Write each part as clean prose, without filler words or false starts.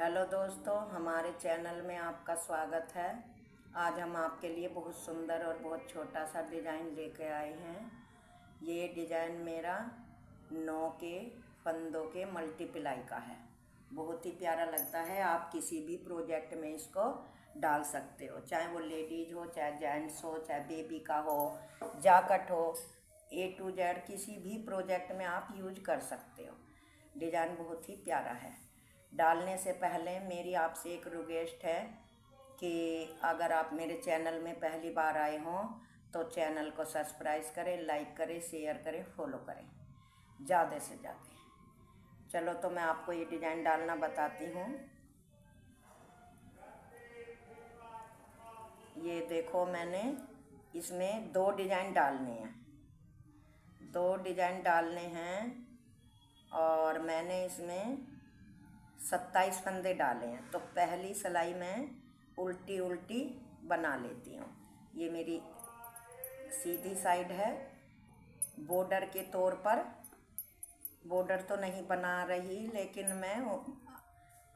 Hello दोस्तों, हमारे channel में आपका स्वागत है। आज हम आपके लिए बहुत सुंदर और बहुत छोटा सा डिज़ाइन लेके आए हैं। ये डिज़ाइन मेरा 9 के फंदों के मल्टीप्लाई का है। बहुत ही प्यारा लगता है। आप किसी भी प्रोजेक्ट में इसको डाल सकते हो, चाहे वो लेडीज हो, चाहे जेंट्स हो, चाहे बेबी का हो, जाकट हो, A to Z किसी भी प्रोजेक्ट में आप यूज कर सकते हो। डिज़ाइन बहुत ही प्यारा है। डालने से पहले मेरी आपसे एक रिक्वेस्ट है कि अगर आप मेरे चैनल में पहली बार आए हों तो चैनल को सब्सक्राइब करें, लाइक करें, शेयर करें, फॉलो करें ज़्यादा से ज़्यादा। चलो तो मैं आपको ये डिज़ाइन डालना बताती हूँ। ये देखो, मैंने इसमें 2 डिज़ाइन डालने हैं, 2 डिज़ाइन डालने हैं और मैंने इसमें 27 फंदे डाले हैं। तो पहली सिलाई में उल्टी उल्टी बना लेती हूँ। ये मेरी सीधी साइड है। बॉर्डर के तौर पर बॉर्डर तो नहीं बना रही, लेकिन मैं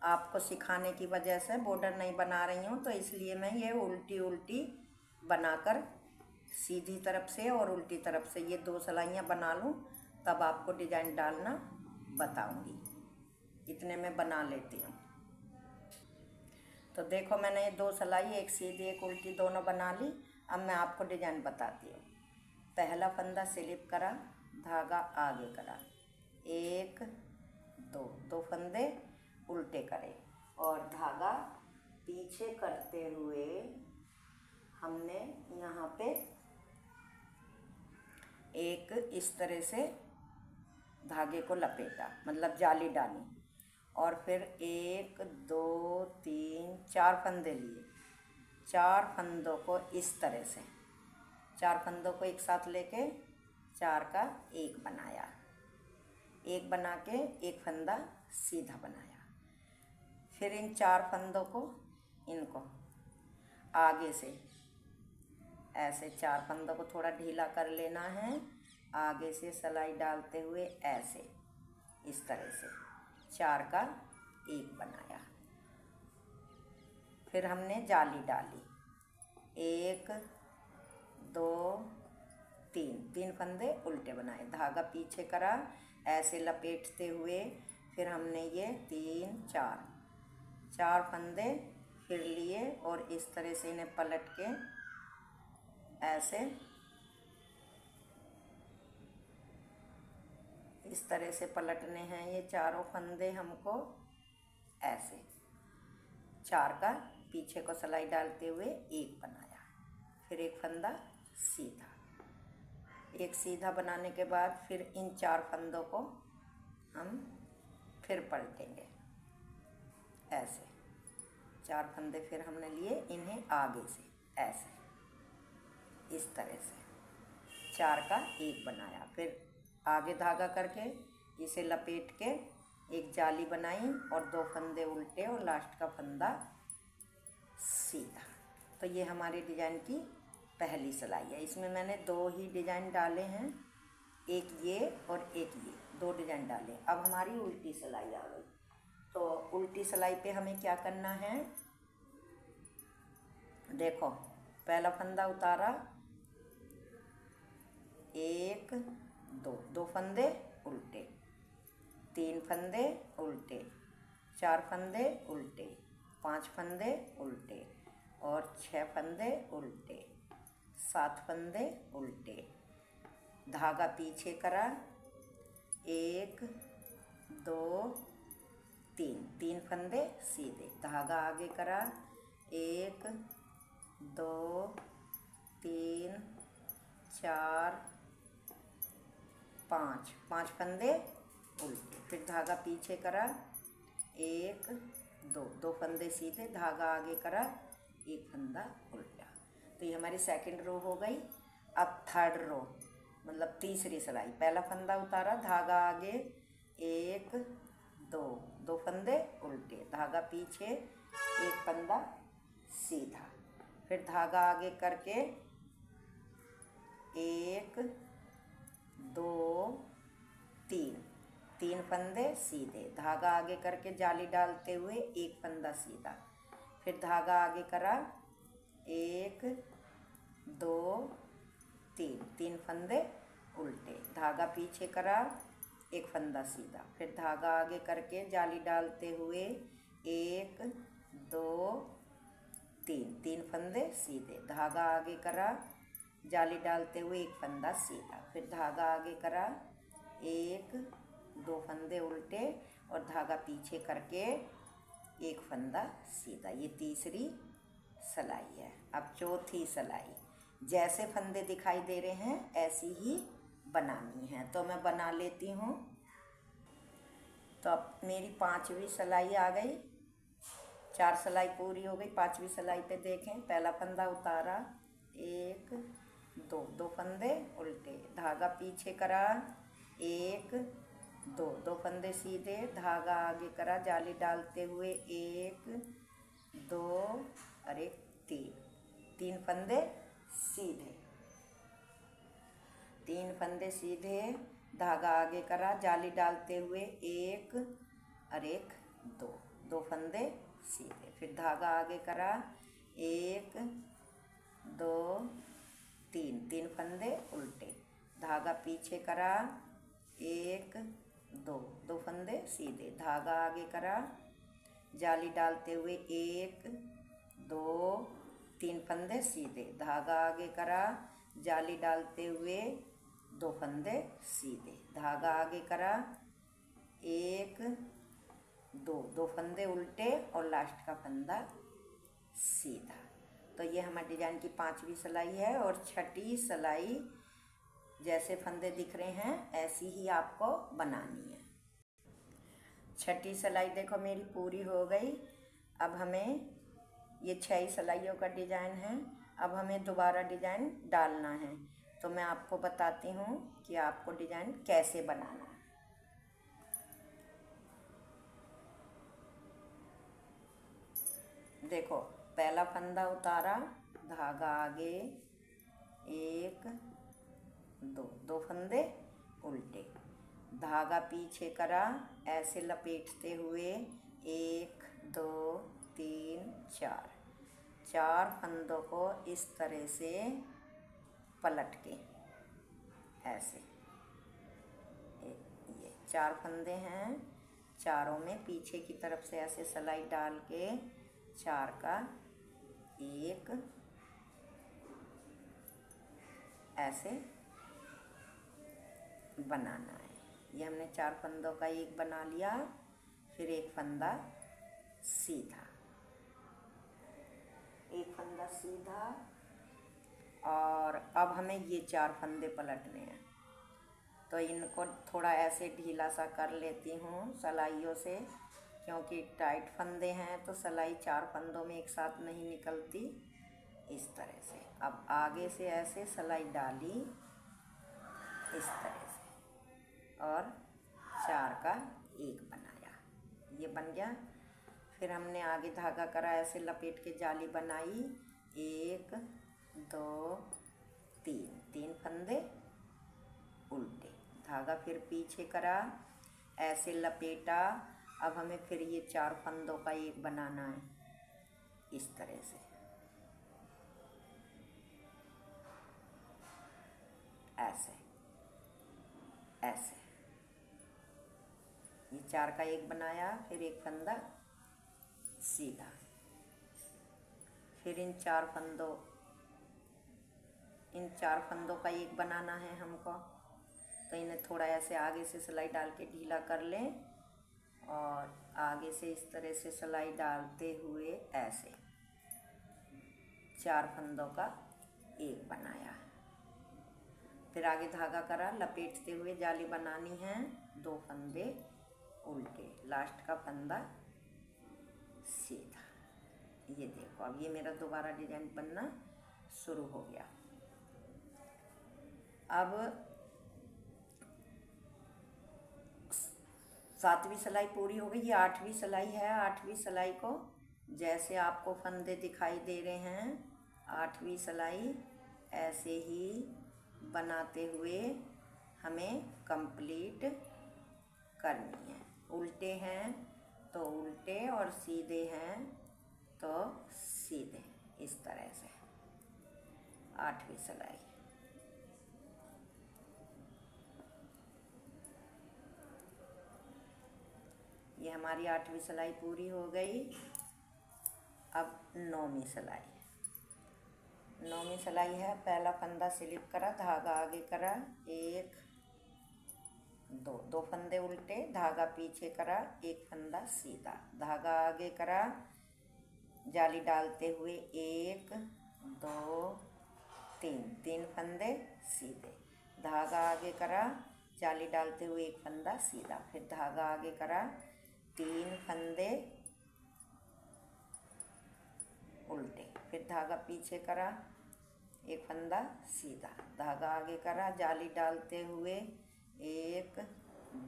आपको सिखाने की वजह से बॉर्डर नहीं बना रही हूँ, तो इसलिए मैं ये उल्टी उल्टी बनाकर सीधी तरफ से और उल्टी तरफ से ये 2 सिलाइयाँ बना लूँ, तब आपको डिज़ाइन डालना बताऊँगी। इतने में बना लेती हूँ। तो देखो, मैंने ये 2 सिलाई, एक सीधी एक उल्टी, दोनों बना ली। अब मैं आपको डिज़ाइन बताती हूँ। पहला फंदा स्लिप करा, धागा आगे करा, 1 2 फंदे उल्टे करे और धागा पीछे करते हुए हमने यहाँ पे एक इस तरह से धागे को लपेटा, मतलब जाली डाली, और फिर 1 2 3 4 फंदे लिए। 4 फंदों को इस तरह से, 4 फंदों को एक साथ लेके 4 का 1 बनाया, 1 बना के एक फंदा सीधा बनाया। फिर इन 4 फंदों को, इनको आगे से ऐसे 4 फंदों को थोड़ा ढीला कर लेना है, आगे से सिलाई डालते हुए ऐसे इस तरह से 4 का 1 बनाया। फिर हमने जाली डाली, 1 2 3 फंदे उल्टे बनाए, धागा पीछे करा, ऐसे लपेटते हुए फिर हमने ये 3 4 फंदे फिर लिए और इस तरह से इन्हें पलट के ऐसे इस तरह से पलटने हैं। ये चारों फंदे हमको ऐसे 4 का पीछे को सिलाई डालते हुए 1 बनाया, फिर एक फंदा सीधा। एक सीधा बनाने के बाद फिर इन 4 फंदों को हम फिर पलटेंगे ऐसे। 4 फंदे फिर हमने लिए, इन्हें आगे से ऐसे इस तरह से 4 का 1 बनाया। फिर आगे धागा करके इसे लपेट के एक जाली बनाई और 2 फंदे उल्टे और लास्ट का फंदा सीधा। तो ये हमारी डिज़ाइन की पहली सिलाई है। इसमें मैंने 2 ही डिज़ाइन डाले हैं, एक ये और एक ये, 2 डिज़ाइन डाले। अब हमारी उल्टी सिलाई आ गई। तो उल्टी सिलाई पे हमें क्या करना है, देखो, पहला फंदा उतारा, 1 2 फंदे उल्टे, 3 फंदे उल्टे, 4 फंदे उल्टे, 5 फंदे उल्टे और 6 फंदे उल्टे, 7 फंदे उल्टे, धागा पीछे करा, 1 2 3 फंदे सीधे, धागा आगे करा, 1 2 3 4 5 फंदे उल्टे, फिर धागा पीछे करा, 1 2 फंदे सीधे, धागा आगे करा, 1 फंदा उल्टा। तो ये हमारी सेकंड रो हो गई। अब थर्ड रो, मतलब तीसरी सिलाई, पहला फंदा उतारा, धागा आगे, 1 2 फंदे उल्टे, धागा पीछे, 1 फंदा सीधा, फिर धागा आगे करके 1 2 3 3 फंदे सीधे, धागा आगे करके जाली डालते हुए 1 फंदा सीधा, फिर धागा आगे करा 1 2 3 फंदे उल्टे, धागा पीछे करा 1 फंदा सीधा, फिर धागा आगे करके जाली डालते हुए 1 2 3 फंदे सीधे, धागा आगे करा जाली डालते हुए 1 फंदा सीधा, फिर धागा आगे करा 1 2 फंदे उल्टे और धागा पीछे करके 1 फंदा सीधा। ये तीसरी सिलाई है। अब चौथी सिलाई, जैसे फंदे दिखाई दे रहे हैं ऐसी ही बनानी है, तो मैं बना लेती हूँ। तो अब मेरी 5वीं सिलाई आ गई, 4 सिलाई पूरी हो गई। 5वीं सिलाई पे देखें, पहला फंदा उतारा 1 2 फंदे उल्टे, धागा पीछे करा 1 2 फंदे सीधे, धागा आगे करा जाली डालते हुए 1 2 और 1 3 फंदे सीधे, 3 फंदे सीधे, धागा आगे करा जाली डालते हुए 1 और 1 2 फंदे सीधे, फिर धागा आगे करा 1 2 3 फंदे उल्टे, धागा पीछे करा 1 2 फंदे सीधे, धागा आगे करा जाली डालते हुए 1 2 3 फंदे सीधे, धागा आगे करा जाली डालते हुए 2 फंदे सीधे, धागा आगे करा 1 2 फंदे उल्टे और लास्ट का फंदा सीधा। तो ये हमारे डिजाइन की 5वीं सिलाई है। और 6ठी सिलाई जैसे फंदे दिख रहे हैं ऐसी ही आपको बनानी है। 6ठी सिलाई देखो मेरी पूरी हो गई। अब हमें ये 6 सिलाइयों का डिजाइन है, अब हमें दोबारा डिजाइन डालना है। तो मैं आपको बताती हूँ कि आपको डिजाइन कैसे बनाना है। देखो, पहला फंदा उतारा, धागा आगे 1 2 फंदे उल्टे, धागा पीछे करा ऐसे लपेटते हुए 1 2 3 4 फंदों को इस तरह से पलट के ऐसे, ये 4 फंदे हैं, चारों में पीछे की तरफ से ऐसे सिलाई डाल के 4 का 1 ऐसे बनाना है। ये हमने 4 फंदों का 1 बना लिया, फिर 1 फंदा सीधा, 1 फंदा सीधा, और अब हमें ये 4 फंदे पलटने हैं। तो इनको थोड़ा ऐसे ढीला सा कर लेती हूँ सिलाइयों से, क्योंकि टाइट फंदे हैं तो सिलाई 4 फंदों में एक साथ नहीं निकलती। इस तरह से अब आगे से ऐसे सिलाई डाली इस तरह से और 4 का 1 बनाया, ये बन गया। फिर हमने आगे धागा करा ऐसे लपेट के जाली बनाई, 1 2 3 फंदे उल्टे, धागा फिर पीछे करा ऐसे लपेटा। अब हमें फिर ये 4 फंदों का 1 बनाना है इस तरह से, ऐसे ऐसे, ये 4 का 1 बनाया, फिर 1 फंदा सीधा, फिर इन 4 फंदों का 1 बनाना है हमको। तो इन्हें थोड़ा ऐसे आगे से सिलाई डाल के ढीला कर लें और आगे से इस तरह से सिलाई डालते हुए ऐसे 4 फंदों का 1 बनाया। फिर आगे धागा करा, लपेटते हुए जाली बनानी है, 2 फंदे उल्टे, लास्ट का फंदा सीधा। ये देखो, अब ये मेरा दोबारा डिजाइन बनना शुरू हो गया। अब 7वीं सिलाई पूरी हो गई, ये 8वीं सिलाई है। 8वीं सिलाई को जैसे आपको फंदे दिखाई दे रहे हैं, 8वीं सिलाई ऐसे ही बनाते हुए हमें कंप्लीट करनी है। उल्टे हैं तो उल्टे और सीधे हैं तो सीधे, इस तरह से 8वीं सिलाई। ये हमारी 8वीं सिलाई पूरी हो गई। अब 9वीं सिलाई। 9वीं सिलाई है, पहला फंदा स्लिप करा, धागा आगे करा, 1 2, 2 फंदे उल्टे, धागा पीछे करा, 1 फंदा सीधा, धागा आगे करा, जाली डालते हुए 1 2 3, 3 फंदे सीधे, धागा आगे करा, जाली डालते हुए 1 फंदा सीधा, फिर धागा आगे करा, 3 फंदे उल्टे, फिर धागा पीछे करा, 1 फंदा सीधा, धागा आगे करा, जाली डालते हुए 1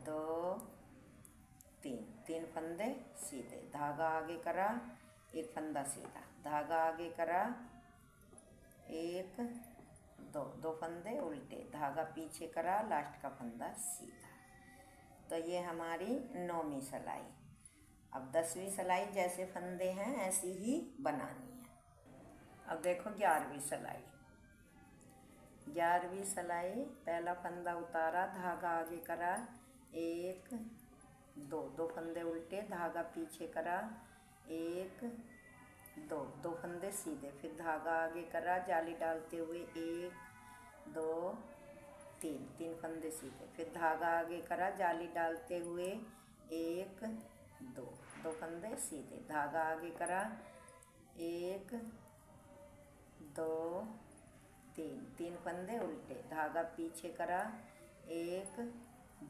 2 3, 3 फंदे सीधे, धागा आगे करा, 1 फंदा सीधा, धागा आगे करा, 1 2, 2 फंदे उल्टे, धागा पीछे करा, लास्ट का फंदा सीधा। तो ये हमारी 9वीं सिलाई। अब 10वीं सिलाई जैसे फंदे हैं ऐसी ही बनानी है। अब देखो 11वीं सिलाई। 11वीं सिलाई, पहला फंदा उतारा, धागा आगे करा, 1 2, 2 फंदे उल्टे, धागा पीछे करा, 1 2, 2 फंदे सीधे, फिर धागा आगे करा, जाली डालते हुए 1 2 3, 3 फंदे सीधे, फिर धागा आगे करा, जाली डालते हुए 1 2, 2 फंदे सीधे, धागा आगे करा, 1 2 3, 3 फंदे उल्टे, धागा पीछे करा, 1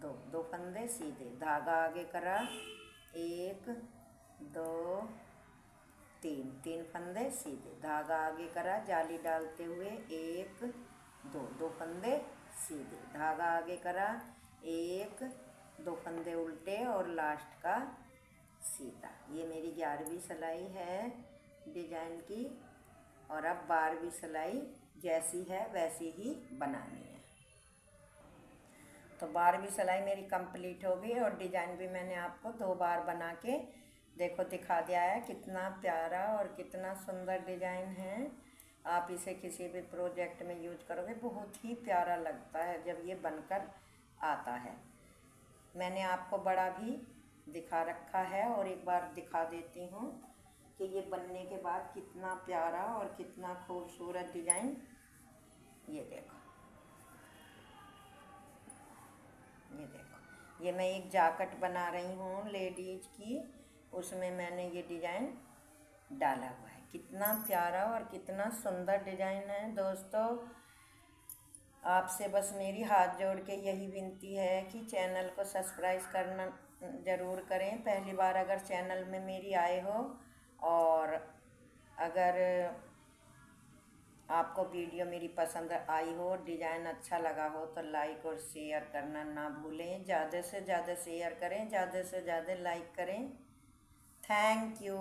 2, 2 फंदे सीधे, धागा आगे करा, 1 2 3, 3 फंदे सीधे, धागा आगे करा, जाली डालते हुए 1 2, 2 फंदे सीधे, धागा आगे करा, 1 2 फंदे उल्टे और लास्ट का सीधा। ये मेरी 11वीं सिलाई है डिजाइन की। और अब 12वीं सिलाई जैसी है वैसी ही बनानी है। तो 12वीं सिलाई मेरी कंप्लीट हो गई और डिजाइन भी मैंने आपको 2 बार बना के देखो दिखा दिया है। कितना प्यारा और कितना सुंदर डिजाइन है। आप इसे किसी भी प्रोजेक्ट में यूज करोगे, बहुत ही प्यारा लगता है जब ये बनकर आता है। मैंने आपको बड़ा भी दिखा रखा है और एक बार दिखा देती हूँ कि ये बनने के बाद कितना प्यारा और कितना खूबसूरत डिजाइन। ये देखो, ये देखो, ये मैं एक जैकेट बना रही हूँ लेडीज की, उसमें मैंने ये डिजाइन डाला हुआ है। कितना प्यारा और कितना सुंदर डिजाइन है दोस्तों। आपसे बस मेरी हाथ जोड़ के यही विनती है कि चैनल को सब्सक्राइब करना ज़रूर करें। पहली बार अगर चैनल में मेरी आए हो और अगर आपको वीडियो मेरी पसंद आई हो, डिज़ाइन अच्छा लगा हो तो लाइक और शेयर करना ना भूलें। ज़्यादा से ज़्यादा शेयर करें, ज़्यादा से ज़्यादा लाइक करें। Thank you.